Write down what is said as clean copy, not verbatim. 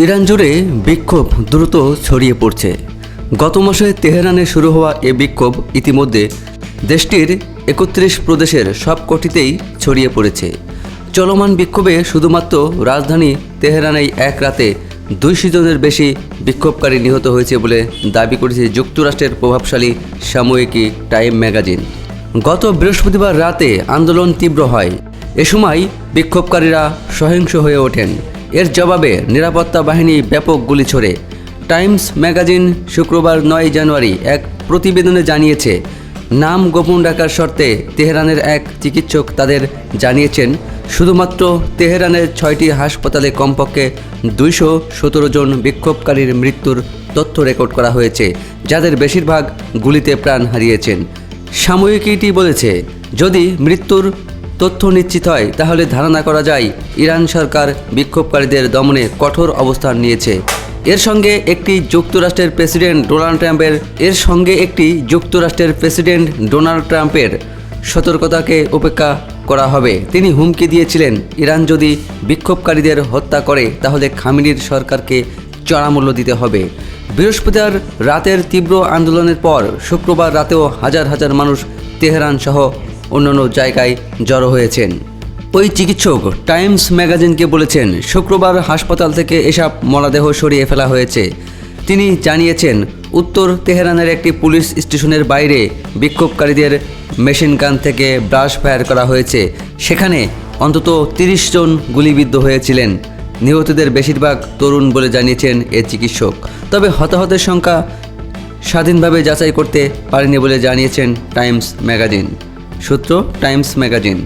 Iran জুড়ে বিক্ষোভ দ্রুত ছড়িয়ে পড়ছে। গত মাসে তেহরানে শুরু হওয়া এ বিক্ষোভ ইতিমধ্যে দেশটির ৩১ প্রদেশের সবকটিতেই ছড়িয়ে পড়েছে। চলমান বিক্ষোভে শুধুমাত্র রাজধানী তেহরানেই এক রাতে ২০০ জনের বেশি বিক্ষোভকারী নিহত হয়েছে বলে দাবি করেছে যুক্তরাষ্ট্রের প্রভাবশালী সাময়িকী টাইম ম্যাগাজিন। গত বৃহস্পতিবার রাতে আন্দোলন তীব্র হয়। এ সময় বিক্ষোভকারীরা সহিংস হয়ে ওঠেন। এর জবাবে নিরাপত্তা বাহিনী ব্যাপক গুলি ছোড়ে। টাইমস ম্যাগাজিন শুক্রবার ৯ জানুয়ারি এক প্রতিবেদনে জানিয়েছে, নাম গোপন রাখার শর্তে তেহরানের এক চিকিৎসক তাদের জানিয়েছেন, শুধুমাত্র তেহরানের ৬টি হাসপাতালে কমপক্ষে ২১৭ জন বিক্ষোভকারীর মৃত্যুর তথ্য রেকর্ড করা হয়েছে, যাদের বেশিরভাগ গুলিতে প্রাণ হারিয়েছেন। সাময়িকীটি বলেছে, যদি মৃত্যুর তথ্য নিশ্চিত হয় তাহলে ধারণা করা যায় ইরান সরকার বিক্ষোভকারীদের দমনে কঠোর অবস্থান নিয়েছে। এর সঙ্গে একটি যুক্তরাষ্ট্রের প্রেসিডেন্ট ডোনাল্ড ট্রাম্পের সতর্কতাকে উপেক্ষা করা হবে। তিনি হুমকি দিয়েছিলেন, ইরান যদি বিক্ষোভকারীদের হত্যা করে তাহলে খামেনির সরকারকে চড়া মূল্য দিতে হবে। বৃহস্পতিবার রাতের তীব্র আন্দোলনের পর শুক্রবার রাতেও হাজার হাজার মানুষ তেহরান সহ অন্যান্য জায়গায় জড়ো হয়েছেন। ওই চিকিৎসক টাইমস ম্যাগাজিনকে বলেছেন, শুক্রবার হাসপাতাল থেকে এসব মরদেহ সরিয়ে ফেলা হয়েছে। তিনি জানিয়েছেন, উত্তর তেহরানের একটি পুলিশ স্টেশনের বাইরে বিক্ষোভকারীদের মেশিন গান থেকে ব্রাশ ফায়ার করা হয়েছে। সেখানে অন্তত ৩০ জন গুলিবিদ্ধ হয়েছিলেন। নিহতদের বেশিরভাগ তরুণ বলে জানিয়েছেন এ চিকিৎসক। তবে হতাহতের সংখ্যা স্বাধীনভাবে যাচাই করতে পারেনি বলে জানিয়েছেন টাইমস ম্যাগাজিন। সূত্র টাইমস ম্যাগাজিন।